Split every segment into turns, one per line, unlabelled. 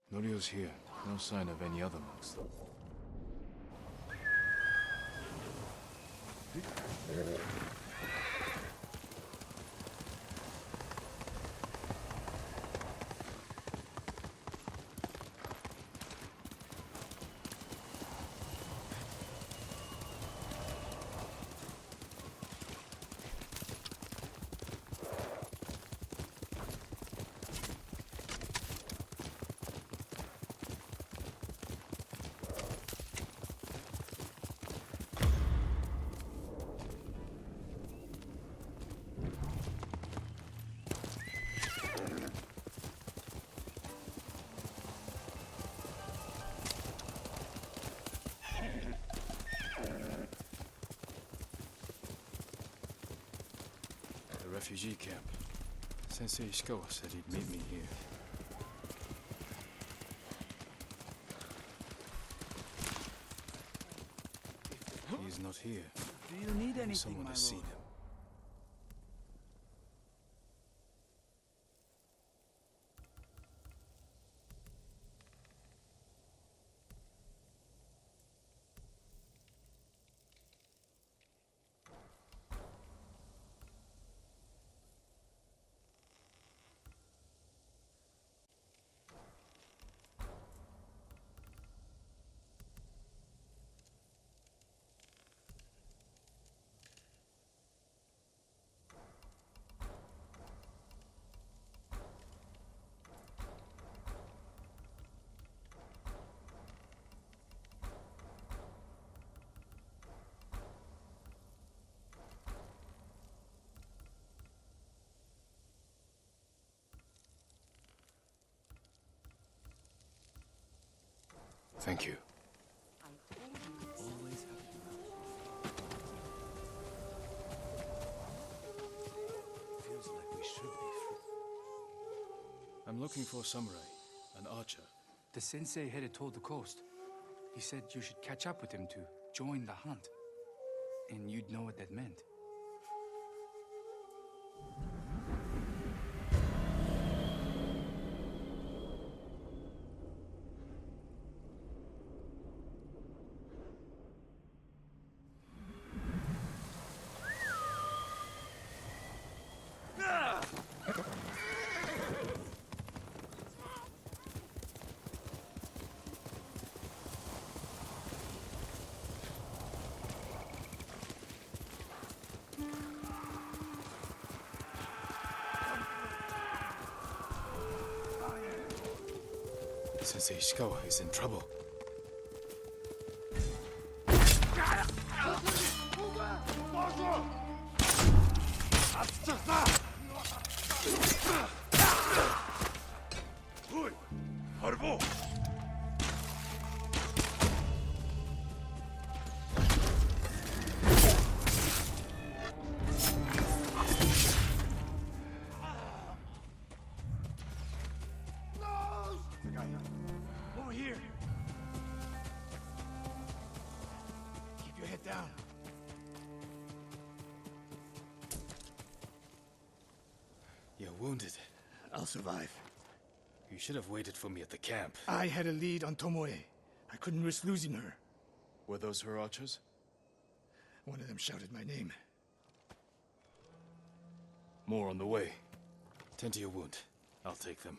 Norio's here. No sign of any other monks, though. The refugee camp. Sensei Ishikawa said he'd meet me here. He's not here.
Do you need
Maybe
anything,
someone
my
has seen
lord?
him. Thank you.
Always feels like we should be free.
I'm looking for a samurai, an archer.
The sensei headed toward the coast. He said you should catch up with him to join the hunt. And you'd know what that meant.
Sensei Ishikawa is in trouble.
Over here. Keep your head down.
You're wounded.
I'll survive.
You should have waited for me at the camp.
I had a lead on Tomoe. I couldn't risk losing her.
Were those her archers?
One of them shouted my name.
More on the way. Tend to your wound. I'll take them.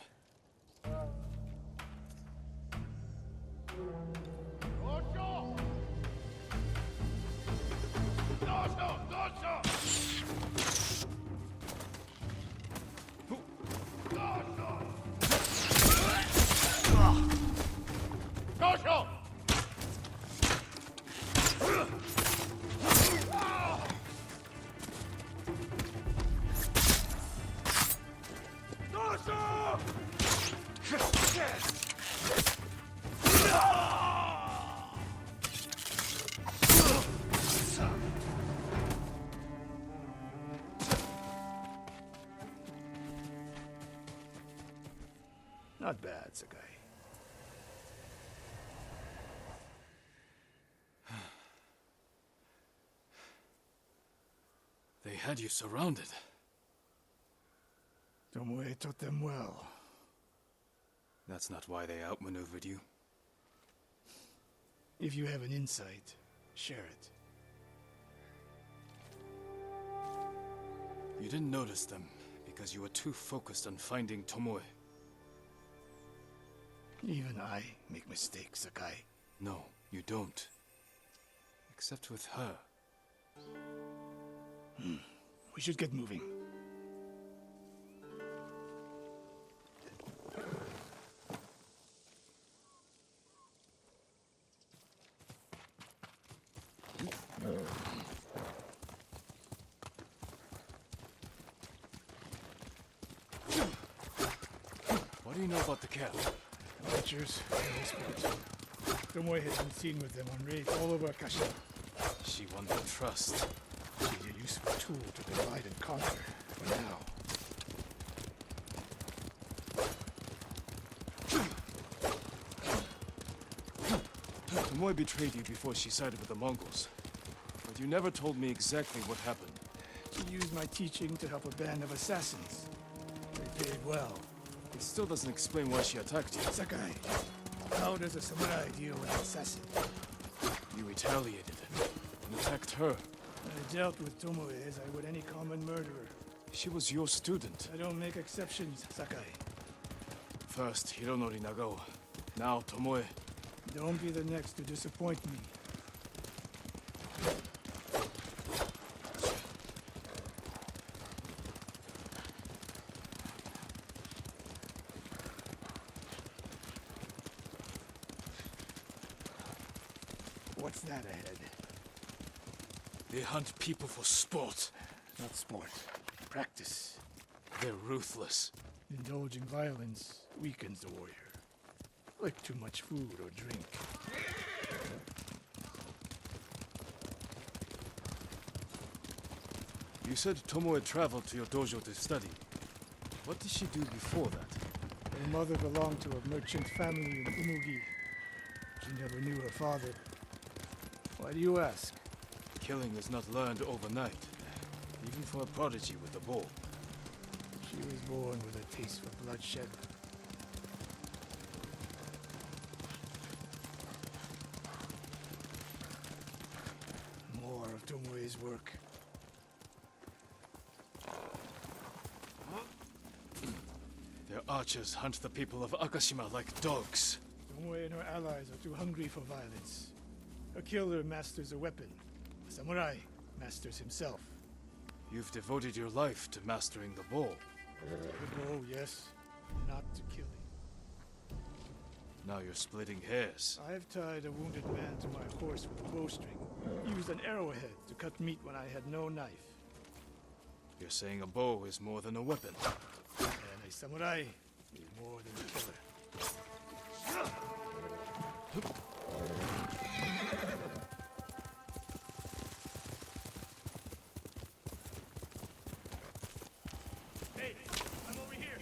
Not bad, Sakai.
They had you surrounded.
Tomoe taught them well.
That's not why they outmaneuvered you.
If you have an insight, share it.
You didn't notice them because you were too focused on finding Tomoe.
Even I make mistakes, Sakai.
No, you don't. Except with her.
We should get moving.
What do you know about the camp?
Archers, sports. Tomoe has been seen with them on raids all over Kashima.
She won their trust.
She's a useful tool to divide and conquer, for now.
Tomoe betrayed you before she sided with the Mongols. But you never told me exactly what happened.
She used my teaching to help a band of assassins. They paid well.
It still doesn't explain why she attacked you.
Sakai, how does a samurai deal with an assassin?
You retaliated and attacked her.
I dealt with Tomoe as I would any common murderer.
She was your student.
I don't make exceptions, Sakai.
First Hironori Nagao, now Tomoe.
Don't be the next to disappoint me. What's that ahead?
They hunt people for sport.
Not sport. Practice.
They're ruthless.
Indulging violence weakens the warrior. Like too much food or drink.
You said Tomoe traveled to your dojo to study. What did she do before that?
Her mother belonged to a merchant family in Umugi. She never knew her father. Why do you ask?
Killing is not learned overnight, even for a prodigy with a bow.
She was born with a taste for bloodshed. More of Tomoe's work.
Their archers hunt the people of Akashima like dogs.
Tomoe and her allies are too hungry for violence. A killer masters a weapon. A samurai masters himself.
You've devoted your life to mastering the bow.
The bow, yes. Not to killing.
Now you're splitting hairs.
I've tied a wounded man to my horse with a bowstring. Used an arrowhead to cut meat when I had no knife.
You're saying a bow is more than a weapon.
And a samurai is more than a killer. Hey, I'm over here.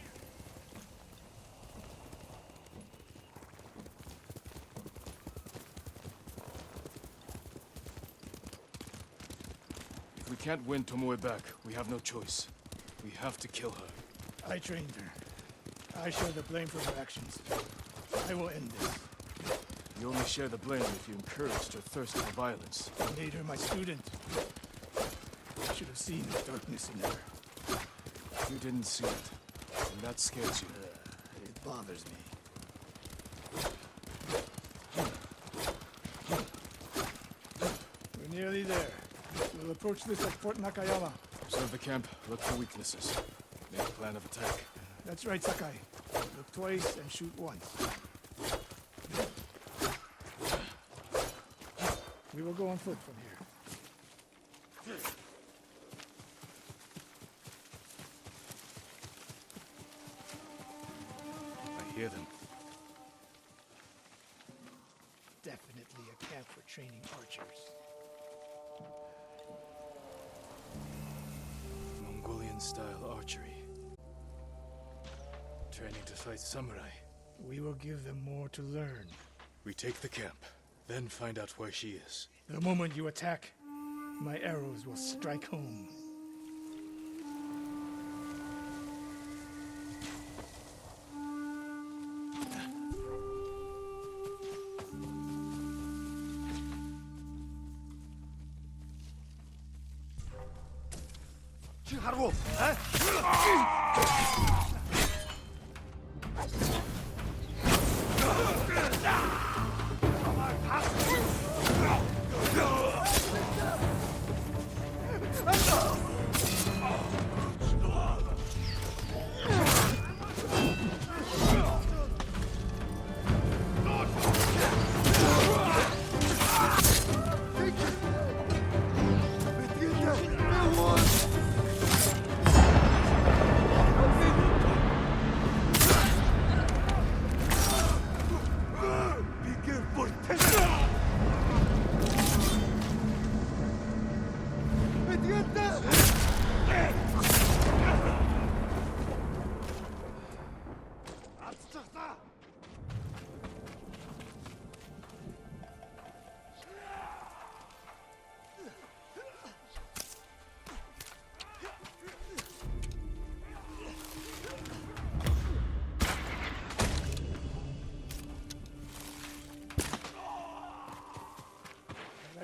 If we can't win Tomoe back, we have no choice. We have to kill her.
I trained her. I share the blame for her actions. I will end this.
You only share the blame if you encouraged her thirst for violence.
I made her my student. I should have seen the darkness in her.
You didn't see it, and that scares you.
It bothers me. We're nearly there. We'll approach this at Fort Nakayama.
Observe the camp, look for weaknesses. Make a plan of attack.
That's right, Sakai. Look twice and shoot once. We will go on foot from here.
I hear them.
Definitely a camp for training archers.
Mongolian-style archery. Training to fight samurai.
We will give them more to learn.
We take the camp, then find out where she is.
The moment you attack, my arrows will strike home.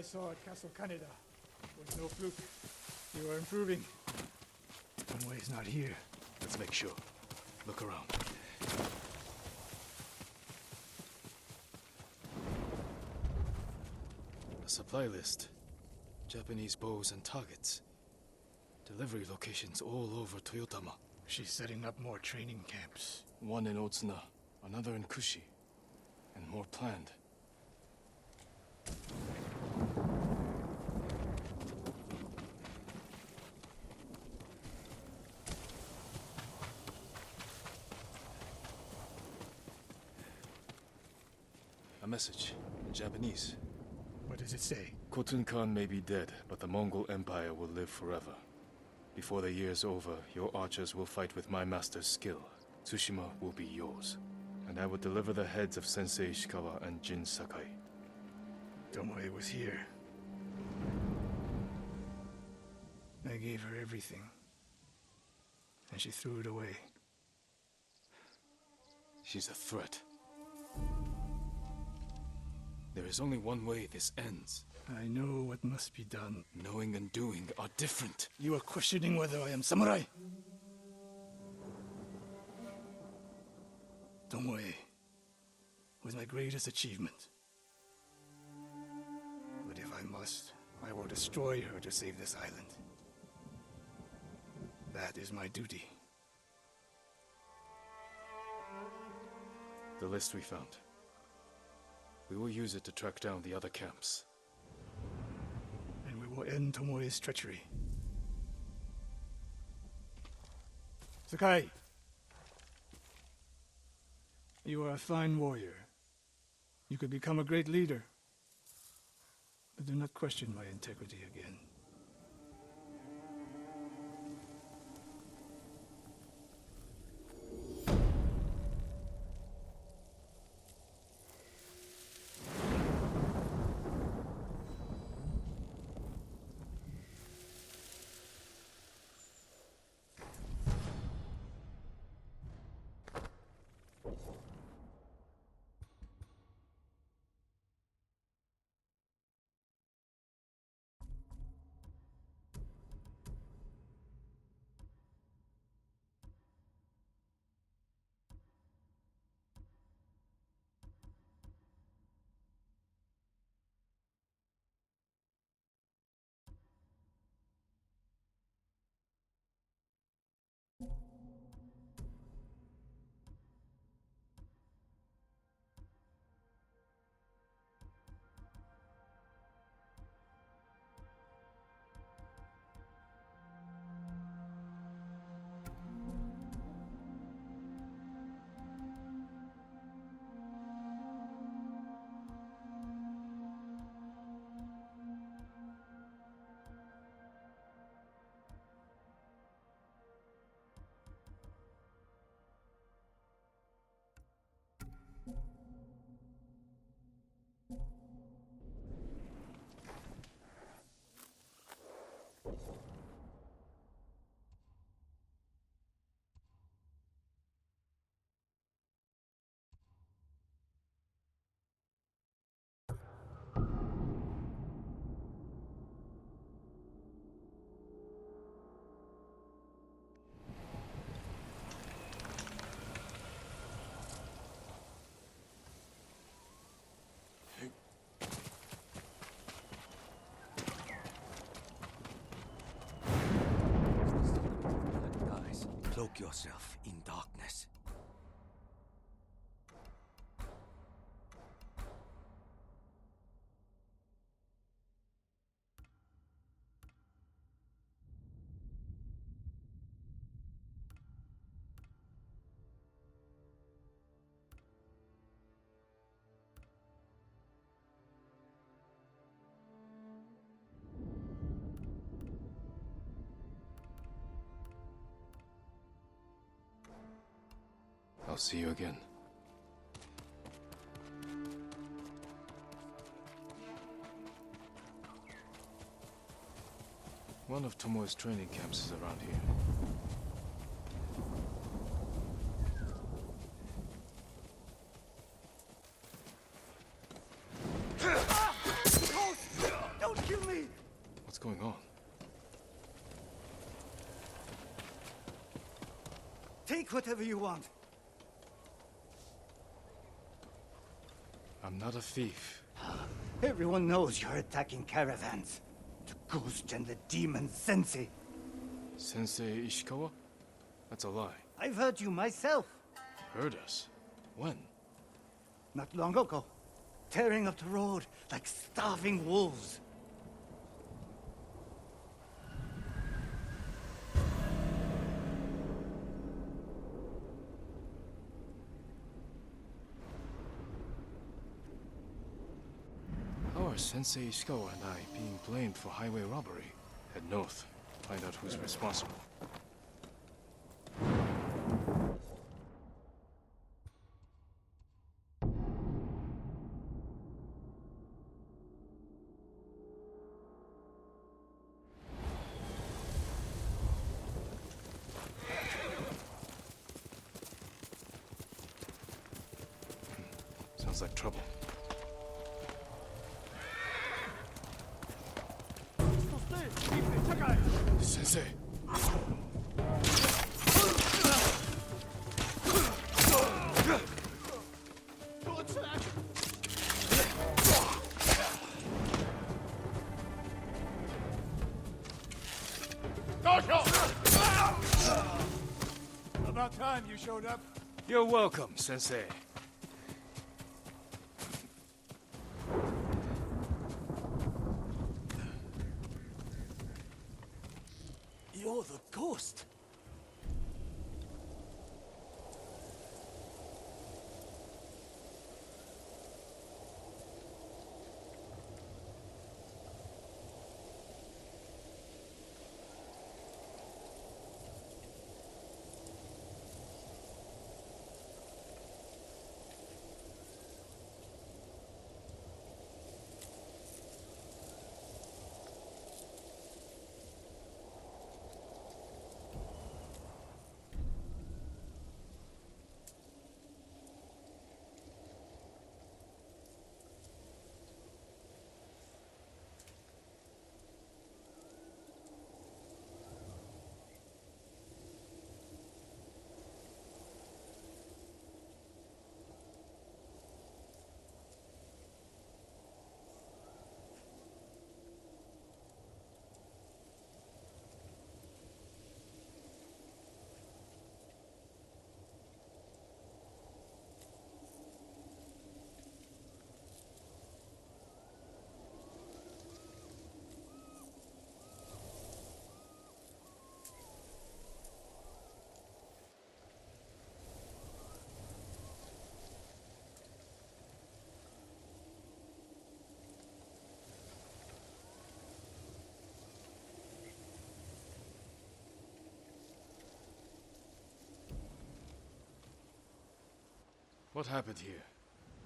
I saw at Castle Canada was no fluke. You are improving. Tomoe's not here.
Let's make sure. Look around. A supply list. Japanese bows and targets. Delivery locations all over Toyotama.
She's setting up more training camps.
One in Otsuna, another in Kushi, and more planned. A message in Japanese.
What does it say?
Khotun Khan may be dead, but the Mongol Empire will live forever. Before the year's over, your archers will fight with my master's skill. Tsushima will be yours. And I will deliver the heads of Sensei Ishikawa and Jin Sakai.
Tomoe was here. I gave her everything. And she threw it away.
She's a threat. There is only one way this ends.
I know what must be done.
Knowing and doing are different.
You are questioning whether I am samurai. Tomoe was my greatest achievement. But if I must, I will destroy her to save this island. That is my duty.
The list we found. We will use it to track down the other camps.
And we will end Tomoe's treachery. Sakai! You are a fine warrior. You could become a great leader. But do not question my integrity again.
Cloak yourself in darkness.
I'll see you again. One of Tomoe's training camps is around here.
Don't kill me!
What's going on?
Take whatever you want.
I'm not a thief.
Everyone knows you're attacking caravans. The ghost and the demon Sensei.
Sensei Ishikawa? That's a lie.
I've heard you myself.
Heard us? When?
Not long ago. Tearing up the road like starving wolves.
How are Sensei Ishikawa and I being blamed for highway robbery? Head north. Find out who's responsible. Sounds like trouble. Sensei!
About time you showed up.
You're welcome, Sensei.
You're the ghost.
What happened here?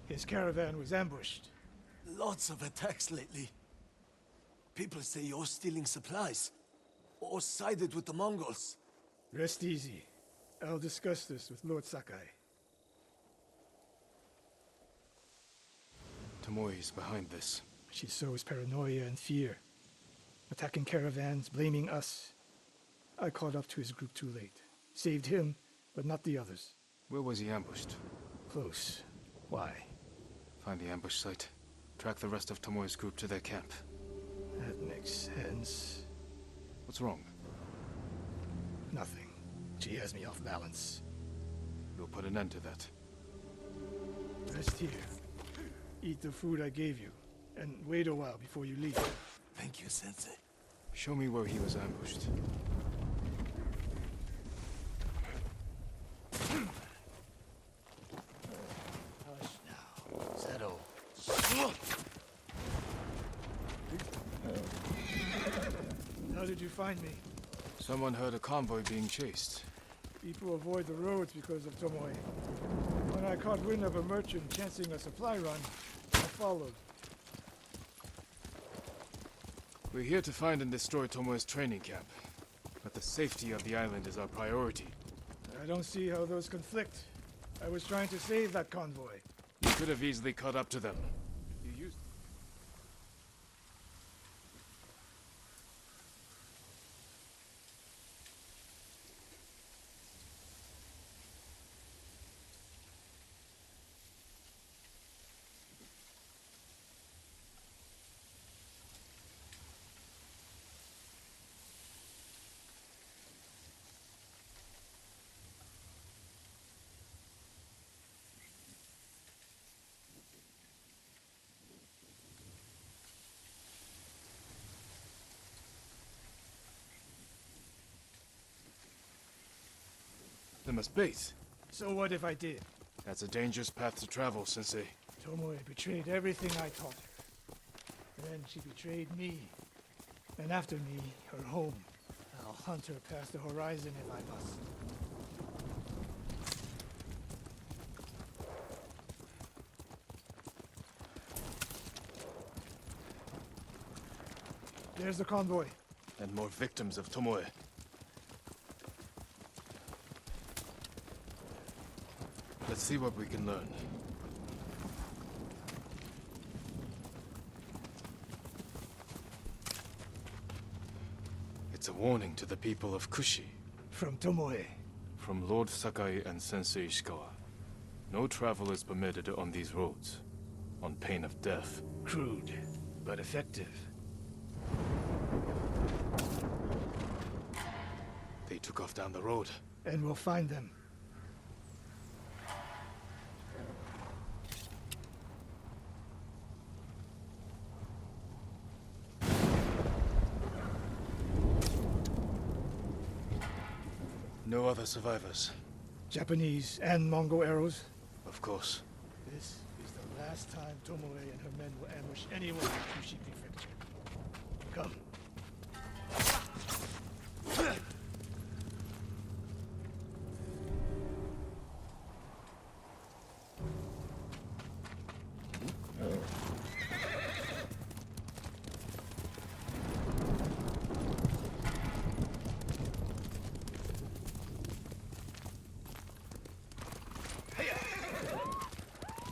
His caravan was ambushed.
Lots of attacks lately. People say you're stealing supplies, or sided with the Mongols.
Rest easy. I'll discuss this with Lord Sakai.
Tomoe is behind this.
She sows paranoia and fear. Attacking caravans, blaming us. I caught up to his group too late. Saved him, but not the others.
Where was he ambushed?
Close. Why?
Find the ambush site. Track the rest of Tomoe's group to their camp.
That makes sense.
What's wrong?
Nothing. She has me off balance.
We'll put an end to that.
Rest here. Eat the food I gave you. And wait a while before you leave.
Thank you, Sensei.
Show me where he was ambushed.
Hush now. Settle.
How did you find me?
Someone heard a convoy being chased.
People avoid the roads because of Tomoe. When I caught wind of a merchant chancing a supply run, I followed.
We're here to find and destroy Tomoe's training camp. But the safety of the island is our priority.
I don't see how those conflict. I was trying to save that convoy.
You could have easily caught up to them. You used... They must bait.
So what if I did?
That's a dangerous path to travel, Sensei.
Tomoe betrayed everything I taught her. Then she betrayed me. And after me, her home. I'll hunt her past the horizon if I must. There's the convoy.
And more victims of Tomoe. Let's see what we can learn. It's a warning to the people of Kushi.
From Tomoe.
From Lord Sakai and Sensei Ishikawa. No travel is permitted on these roads, on pain of death.
Crude, but effective.
They took off down the road.
And we'll find them.
No other survivors.
Japanese and Mongol arrows.
Of course.
This is the last time Tomoe and her men will ambush anyone in Kushi Prefecture. Come.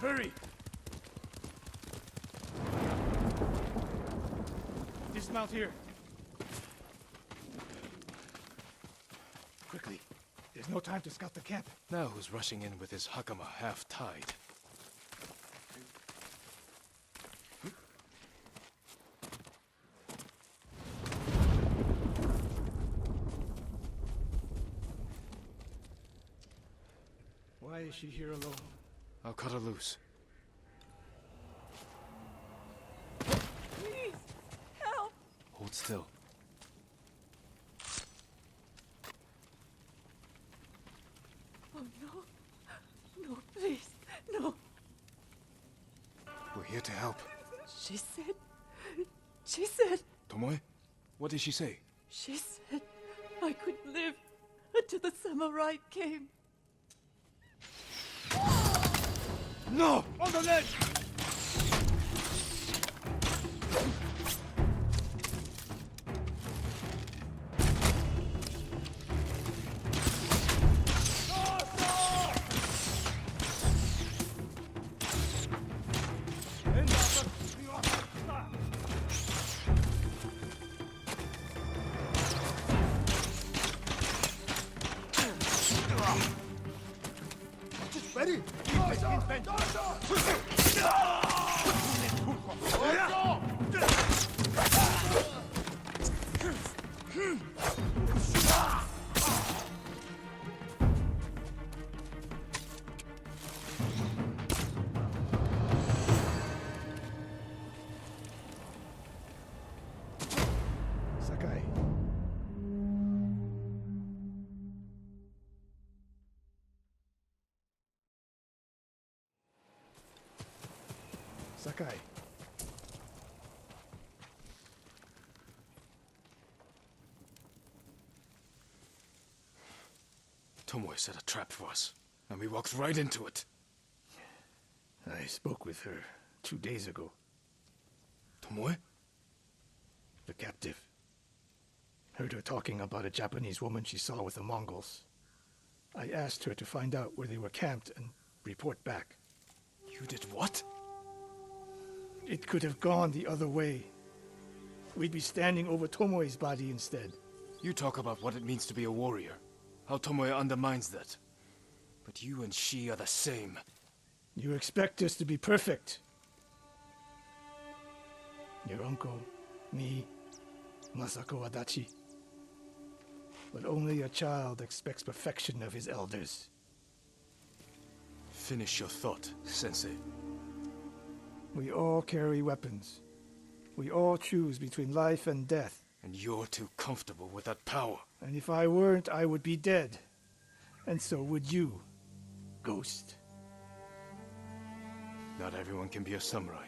Hurry! Dismount here. Quickly. There's no time to scout the camp.
Now who's rushing in with his hakama half-tied?
Why is she here alone?
I'll cut her loose.
Please, help!
Hold still.
Oh no. No, please, no.
We're here to help.
She said,
Tomoe? What did she say?
she said I could live until the samurai came.
No!
On the ledge!
Ready?
Sakai.
Tomoe set a trap for us, and we walked right into it.
I spoke with her 2 days ago.
Tomoe?
The captive. Heard her talking about a Japanese woman she saw with the Mongols. I asked her to find out where they were camped and report back.
You did what?
It could have gone the other way. We'd be standing over Tomoe's body instead.
You talk about what it means to be a warrior, how Tomoe undermines that. But you and she are the same.
You expect us to be perfect. Your uncle, me, Masako Adachi. But only a child expects perfection of his elders.
Finish your thought, Sensei.
We all carry weapons. We all choose between life and death.
And you're too comfortable with that power.
And if I weren't, I would be dead. And so would you, Ghost.
Not everyone can be a samurai.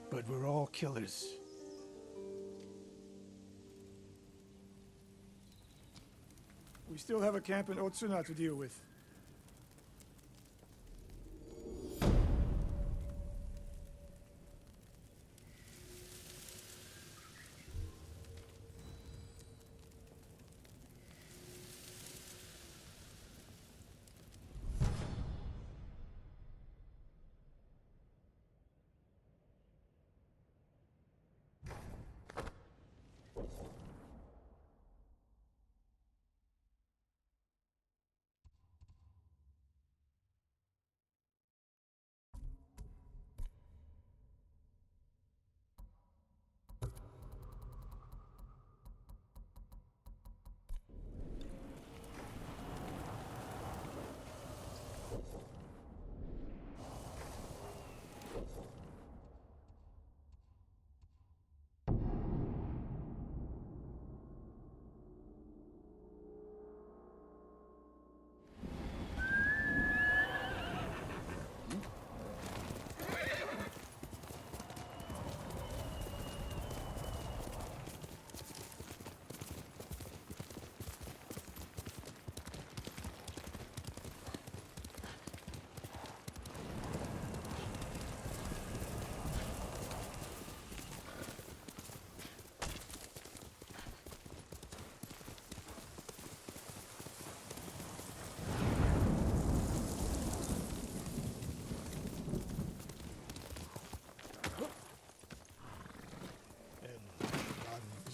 But we're all killers. We still have a camp in Otsuna to deal with.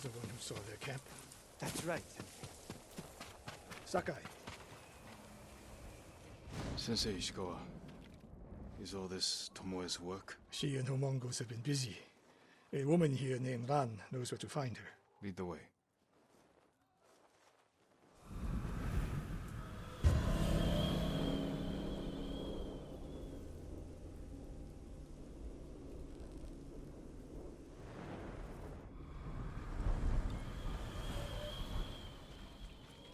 The one who saw their camp.
That's right.
Sakai.
Sensei Ishikawa, is all this Tomoe's work?
She and her Mongols have been busy. A woman here named Ran knows where to find her.
Lead the way.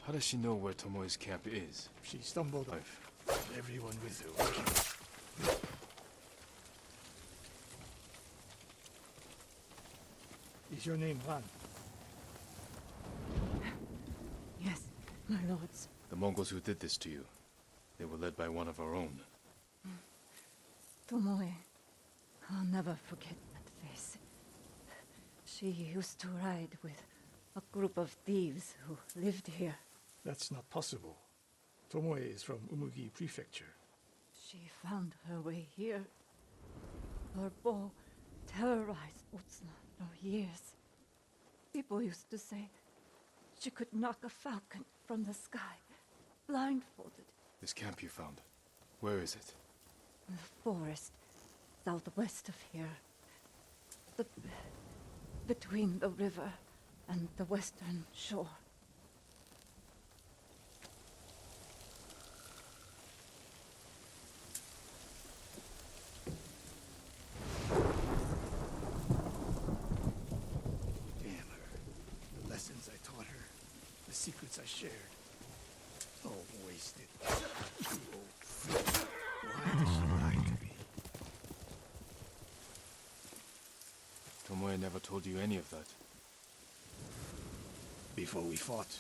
How does she know where Tomoe's camp is?
She stumbled on everyone with her. Is your name Ran?
Yes, my lords.
The Mongols who did this to you, they were led by one of our own.
Tomoe. I'll never forget that face. She used to ride with a group of thieves who lived here.
That's not possible. Tomoe is from Umugi Prefecture.
She found her way here. Her bow terrorized Utsuna for years. People used to say she could knock a falcon from the sky, blindfolded.
This camp you found, where is it?
In the forest, southwest of here. Between the river and the western shore.
Secrets I shared. All wasted. You old fool. Why did she lie to me?
Tomoe never told you any of that.
Before we fought,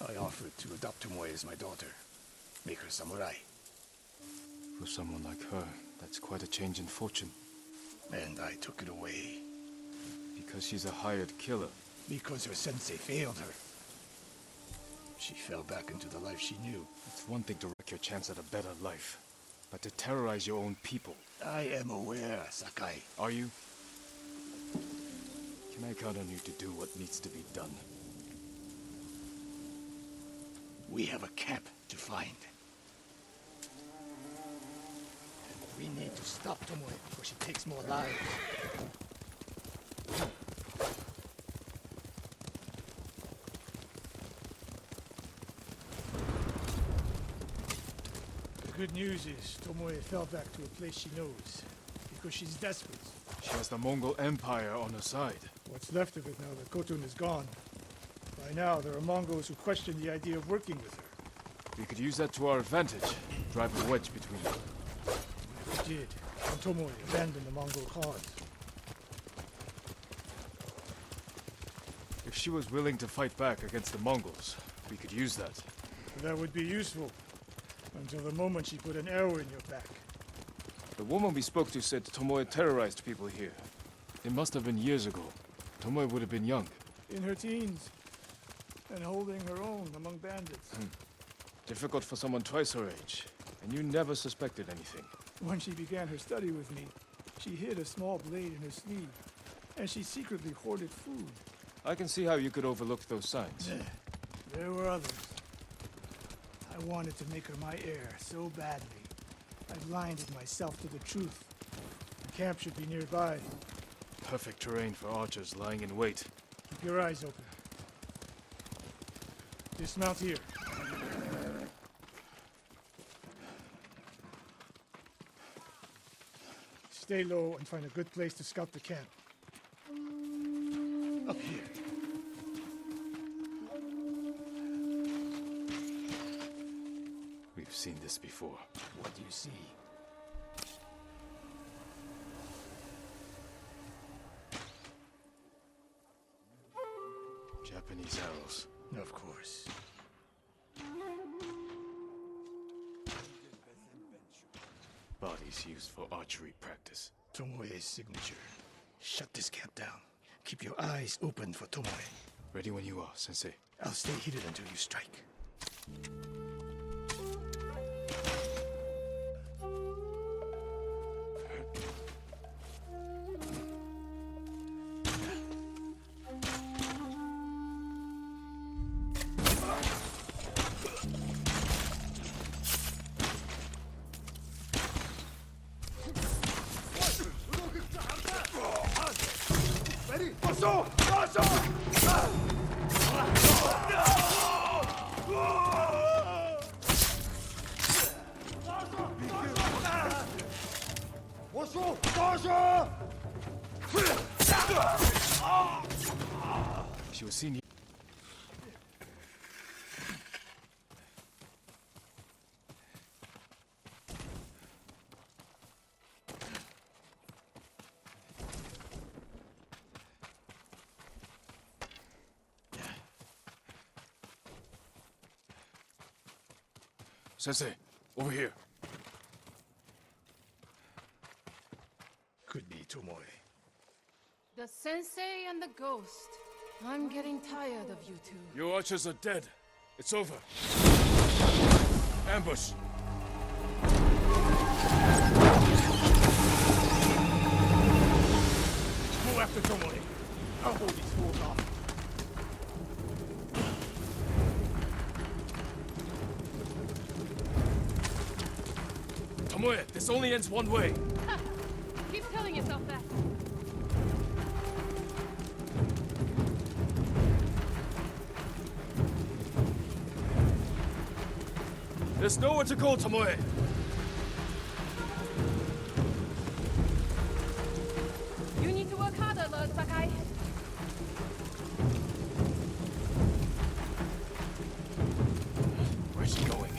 I offered to adopt Tomoe as my daughter. Make her samurai.
For someone like her, that's quite a change in fortune.
And I took it away.
Because she's a hired killer.
Because her sensei failed her. She fell back into the life she knew.
It's one thing to wreck your chance at a better life, but to terrorize your own people.
I am aware, Sakai.
Are you? Can I count on you to do what needs to be done?
We have a camp to find. We need to stop Tomoe before she takes more lives. The good news is Tomoe fell back to a place she knows, because she's desperate.
She has the Mongol Empire on her side.
What's left of it now that Khotun is gone? By now, there are Mongols who question the idea of working with her.
We could use that to our advantage. Drive a wedge between them.
If we did, then Tomoe abandoned the Mongol cause.
If she was willing to fight back against the Mongols, we could use that.
That would be useful. Until the moment she put an arrow in your back.
The woman we spoke to said Tomoe terrorized people here. It must have been years ago. Tomoe would have been young.
In her teens. And holding her own among bandits.
Difficult for someone twice her age. And you never suspected anything.
When she began her study with me, she hid a small blade in her sleeve. And she secretly hoarded food.
I can see how you could overlook those signs.
There were others. I wanted to make her my heir so badly. I blinded myself to the truth. The camp should be nearby.
Perfect terrain for archers lying in wait.
Keep your eyes open. Dismount here. Stay low and find a good place to scout the camp. Up here.
We've seen this before.
What do you see?
Japanese arrows.
Of course.
Bodies used for archery practice.
Tomoe's signature. Shut this camp down. Keep your eyes open for Tomoe.
Ready when you are, Sensei.
I'll stay hidden until you strike.
She was seen here. Sensei, over here.
Could be Tomoe.
The sensei and the ghost. I'm getting tired of you two.
Your archers are dead. It's over. Ambush.
Go after Tomoe. I'll hold these fools off.
Tomoe, this only ends one way.
Ha! Keep telling yourself that.
There's nowhere to go, Tomoe.
You need to work harder, Lord Sakai.
Where's she going?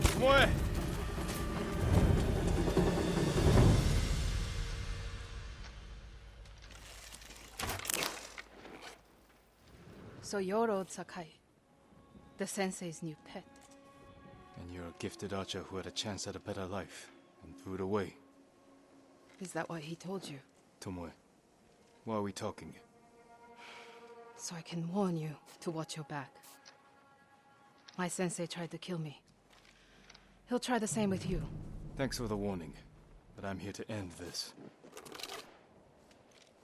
Tomoe!
So you're old Sakai, the sensei's new pet.
And you're a gifted archer who had a chance at a better life, and threw it away.
Is that what he told you?
Tomoe, why are we talking?
So I can warn you to watch your back. My sensei tried to kill me. He'll try the same with you.
Thanks for the warning, but I'm here to end this.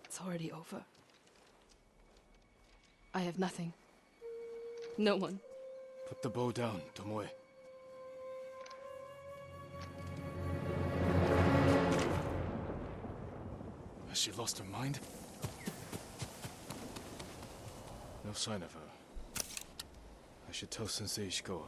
It's already over. I have nothing. No one.
Put the bow down, Tomoe. Has she lost her mind? No sign of her. I should tell Sensei Ishikawa.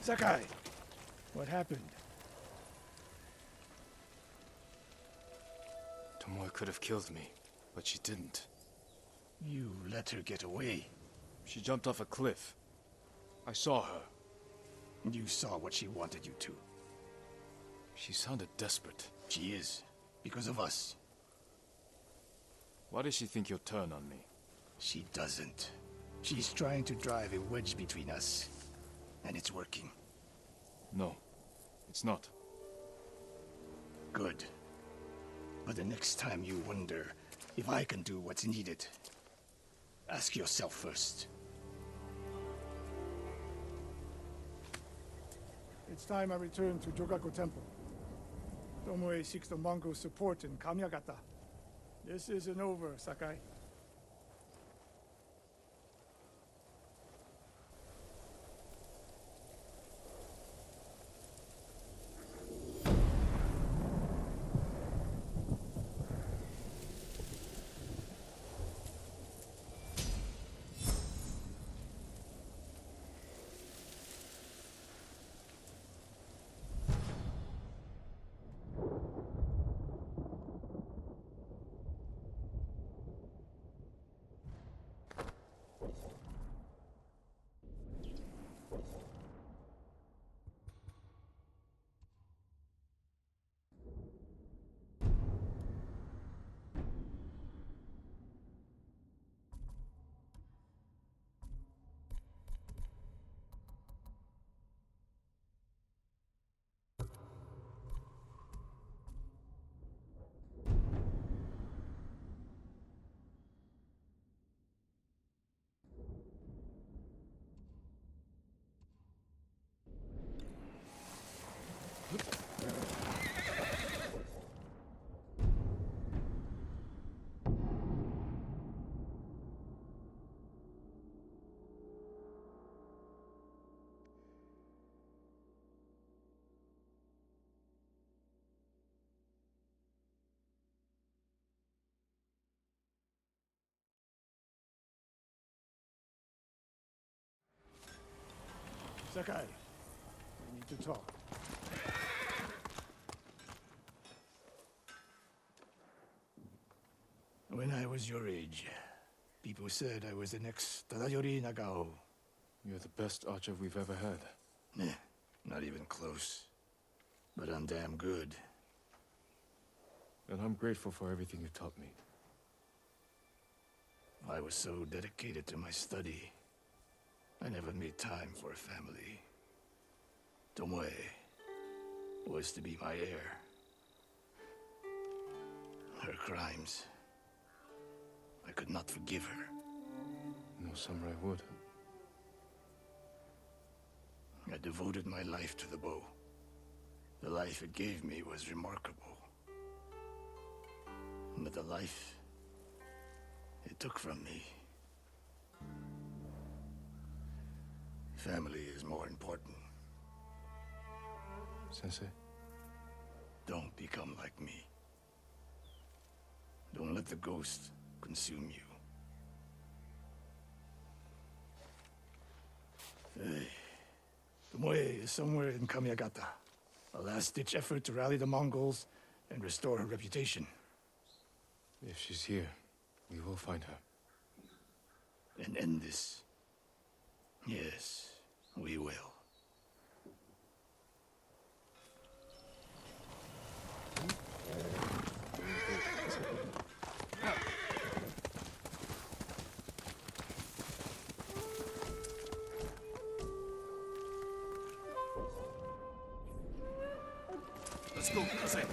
Sakai! What happened?
Tomoe could have killed me, but she didn't.
You let her get away.
She jumped off a cliff. I saw her.
You saw what she wanted you to.
She sounded desperate.
She is. Because of us.
Why does she think you'll turn on me?
She doesn't. She's trying to drive a wedge between us. And it's working.
No, it's not.
Good. But the next time you wonder if I can do what's needed, ask yourself first.
It's time I return to Jogaku Temple. Tomoe seeks the Mongol support in Kamiagata. This isn't over, Sakai. Sakai, we need to talk.
When I was your age, people said I was the next Tadayori Nagao.
You're the best archer we've ever had.
Nah, not even close. But I'm damn good.
And I'm grateful for everything you taught me.
I was so dedicated to my study, I never made time for a family. Tomoe was to be my heir. Her crimes, I could not forgive her.
No samurai would.
I devoted my life to the bow. The life it gave me was remarkable. But the life it took from me, family is more important.
Sensei?
Don't become like me. Don't let the ghost consume you. Hey. Tomoe is somewhere in Kamiagata. A last-ditch effort to rally the Mongols and restore her reputation.
If she's here, we will find her.
And end this. Yes, we will.
Let's go, Kase.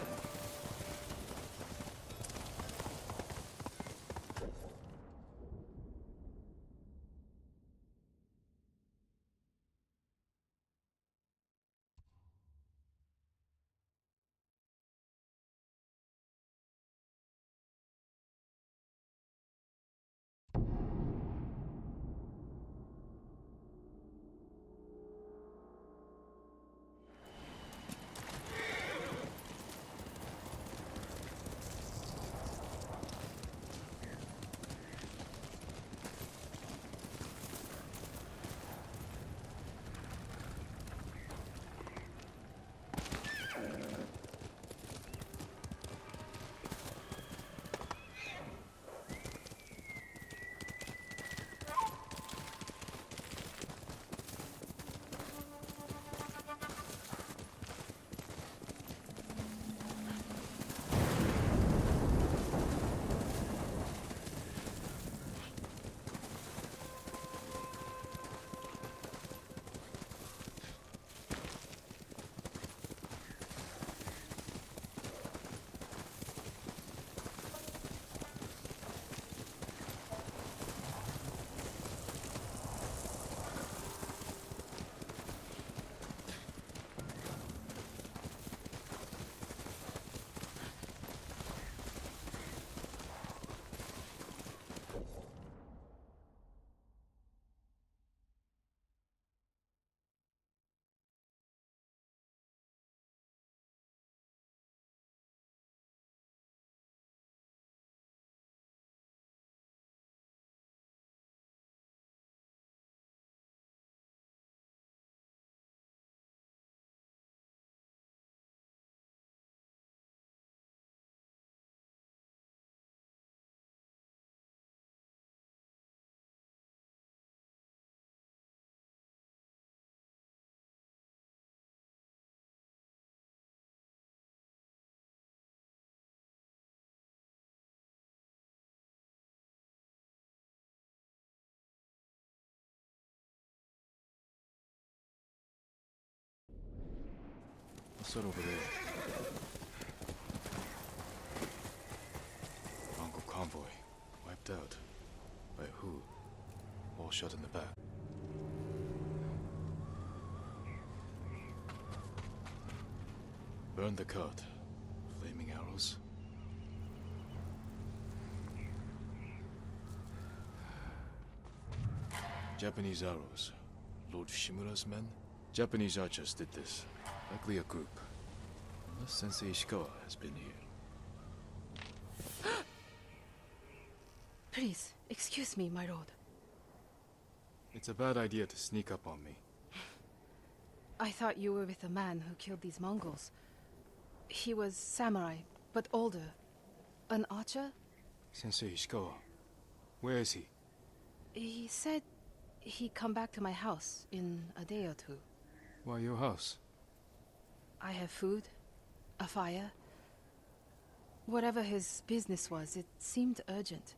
What's that over there? Mongol convoy. Wiped out. By who? All shot in the back. Burn the cart. Flaming arrows. Japanese arrows. Lord Shimura's men? Japanese archers did this. Likely a group. Unless Sensei Ishikawa has been here.
Please, excuse me, my lord.
It's a bad idea to sneak up on me.
I thought you were with the man who killed these Mongols. He was samurai, but older. An archer?
Sensei Ishikawa. Where is he?
He said he'd come back to my house in a day or two.
Why your house?
I have food, a fire. Whatever his business was, it seemed urgent.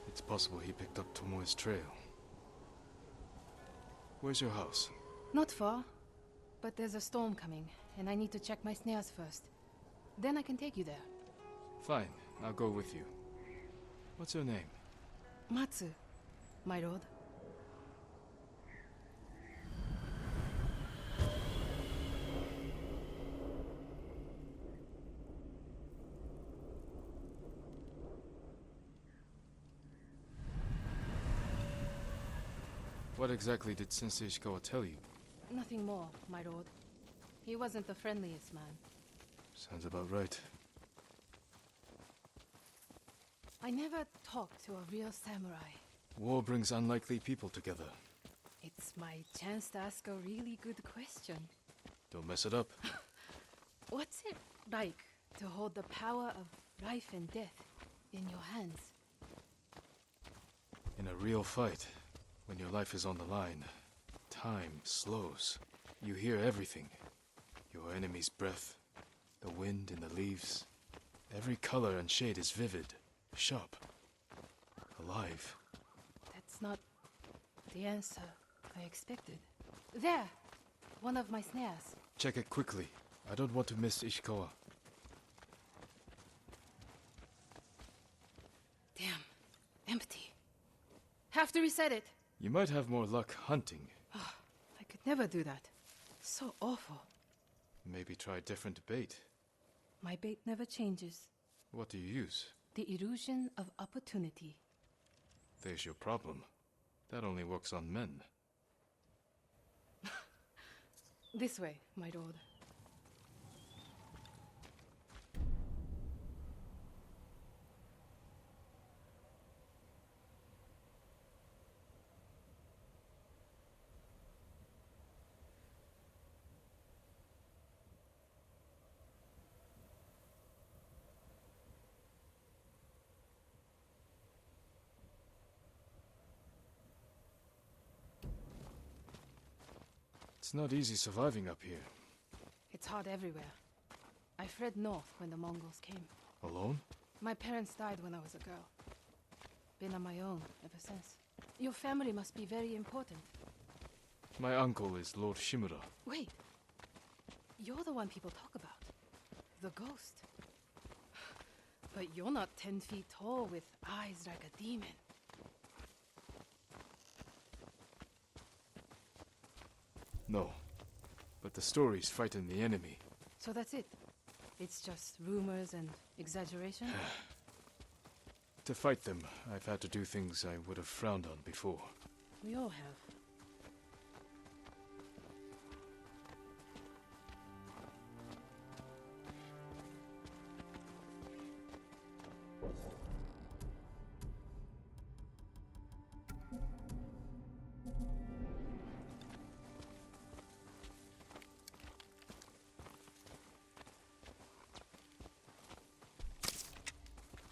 It's possible he picked up Tomoe's trail. Where's your house?
Not far, but there's a storm coming, and I need to check my snares first. Then I can take you there.
Fine, I'll go with you. What's your name?
Matsu, my lord.
What exactly did Sensei Ishikawa tell you?
Nothing more, my lord. He wasn't the friendliest man.
Sounds about right.
I never talked to a real samurai.
War brings unlikely people together.
It's my chance to ask a really good question.
Don't mess it up.
What's it like to hold the power of life and death in your hands?
In a real fight, when your life is on the line, time slows. You hear everything. Your enemy's breath, the wind in the leaves. Every color and shade is vivid, sharp, alive.
That's not the answer I expected. There! One of my snares.
Check it quickly. I don't want to miss Ishikawa.
Damn. Empty. Have to reset it.
You might have more luck hunting.
I could never do that. So awful.
Maybe try different bait.
My bait never changes.
What do you use?
The illusion of opportunity.
There's your problem. That only works on men.
This way, my lord.
It's not easy surviving up here.
It's hard everywhere. I fled north when the Mongols came.
Alone?
My parents died when I was a girl. Been on my own ever since. Your family must be very important.
My uncle is Lord Shimura.
Wait. You're the one people talk about. The ghost. But you're not 10 feet tall with eyes like a demon.
No. But the stories frighten the enemy.
So that's it? It's just rumors and exaggeration?
To fight them, I've had to do things I would have frowned on before.
We all have.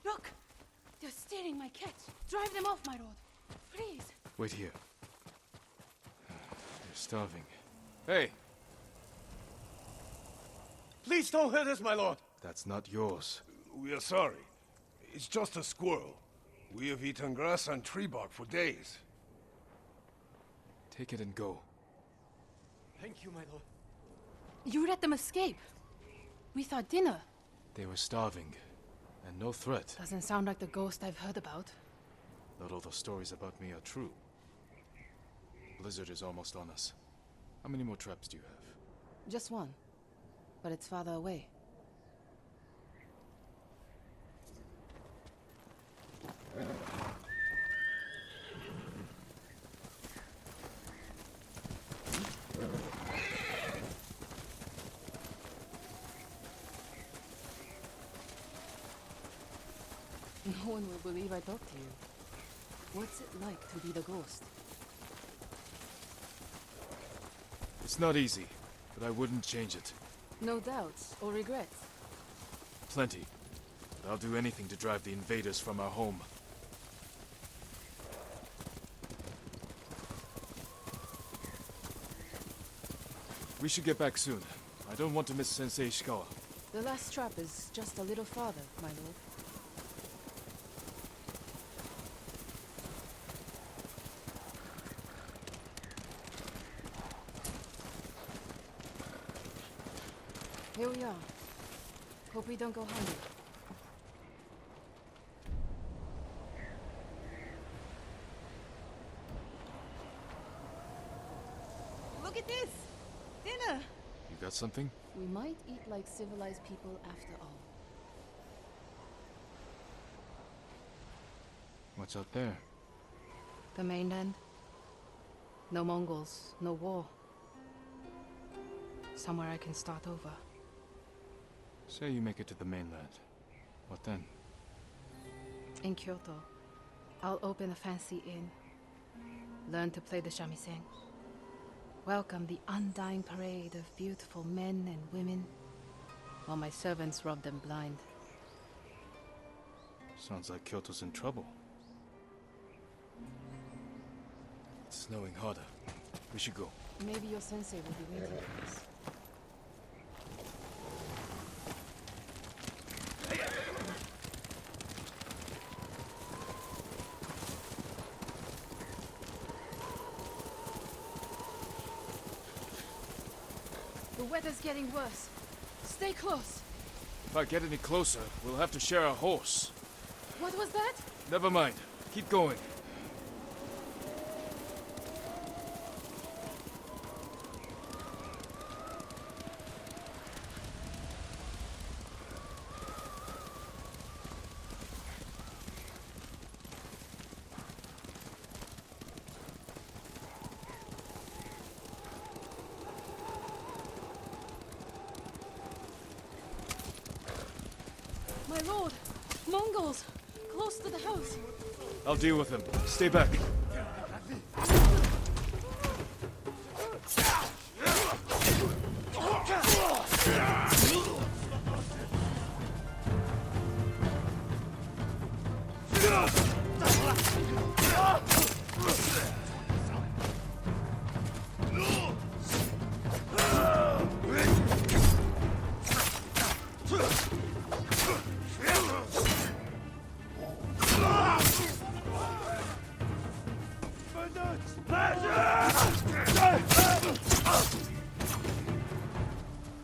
Look! They're stealing my catch. Drive them off, my lord. Please.
Wait here. They're starving. Hey!
Please don't hurt us, my lord!
That's not yours.
We are sorry. It's just a squirrel. We have eaten grass and tree bark for days.
Take it and go.
Thank you, my lord.
You let them escape. We thought dinner.
They were starving. And no threat.
Doesn't sound like the ghost I've heard about.
Not all the stories about me are true. Blizzard is almost on us. How many more traps do you have?
Just one. But it's farther away. No one will believe I talked to you. What's it like to be the ghost?
It's not easy, but I wouldn't change it.
No doubts or regrets.
Plenty. But I'll do anything to drive the invaders from our home. We should get back soon. I don't want to miss Sensei Ishikawa.
The last trap is just a little farther, my lord. Here we are. Hope we don't go hungry. Look at this! Dinner!
You got something?
We might eat like civilized people after all.
What's out there?
The mainland. No Mongols, no war. Somewhere I can start over.
Say you make it to the mainland. What then?
In Kyoto, I'll open a fancy inn. Learn to play the shamisen. Welcome the undying parade of beautiful men and women, while my servants rub them blind.
Sounds like Kyoto's in trouble. It's snowing harder. We should go.
Maybe your sensei will be waiting for us. The weather's getting worse. Stay close.
If I get any closer, we'll have to share a horse.
What was that?
Never mind. Keep going.
My lord! Mongols! Close to the house!
I'll deal with them. Stay back.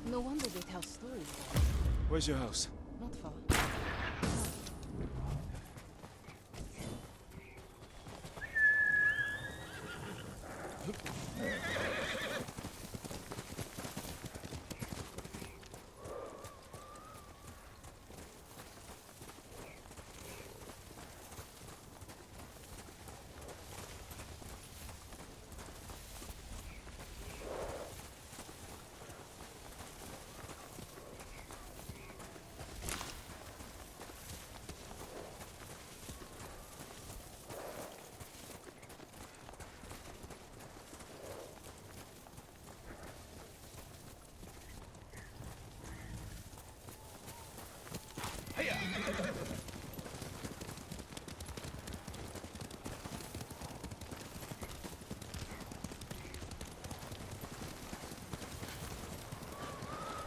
No wonder they tell stories.
Where's your house?
Not far.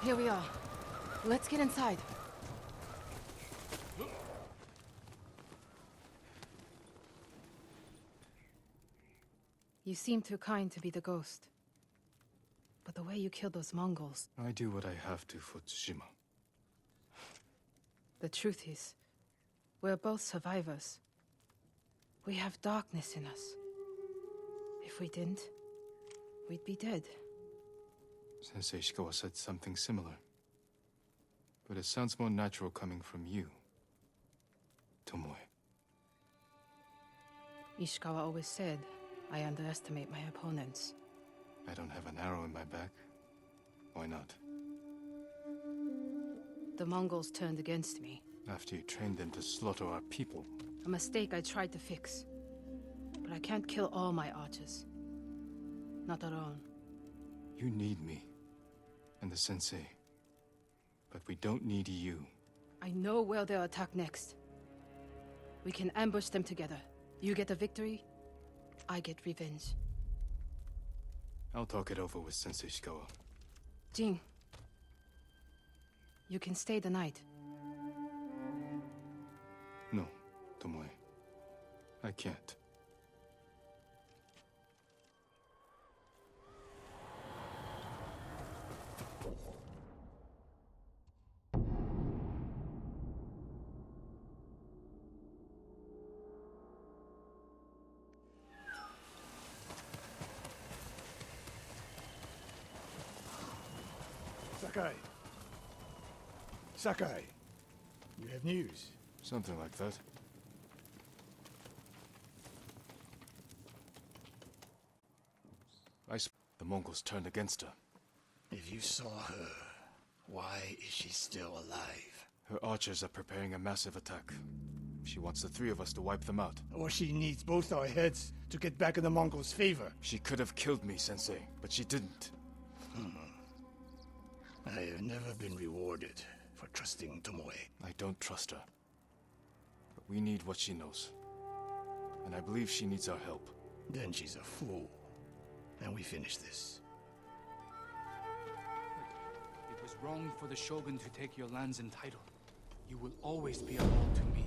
Here we are. Let's get inside. You seem too kind to be the ghost. But the way you killed those Mongols...
I do what I have to for Tsushima.
The truth is, we're both survivors. We have darkness in us. If we didn't, we'd be dead.
Sensei Ishikawa said something similar. But it sounds more natural coming from you, Tomoe.
Ishikawa always said, I underestimate my opponents.
I don't have an arrow in my back. Why not?
The Mongols turned against me.
After you trained them to slaughter our people.
A mistake I tried to fix. But I can't kill all my archers. Not alone.
You need me. And the sensei. But we don't need you.
I know where they'll attack next. We can ambush them together. You get a victory, I get revenge.
I'll talk it over with Sensei Ishikawa.
Jin, you can stay the night.
No, Tomoe. I can't.
Sakai. Sakai. You have news.
Something like that. The Mongols turned against her.
If you saw her, why is she still alive?
Her archers are preparing a massive attack. She wants the three of us to wipe them out.
Or she needs both our heads to get back in the Mongols' favor.
She could have killed me, Sensei, but she didn't.
I have never been rewarded for trusting Tomoe.
I don't trust her. But we need what she knows. And I believe she needs our help.
Then she's a fool. And we finish this.
It was wrong for the Shogun to take your lands and title. You will always be a law to me.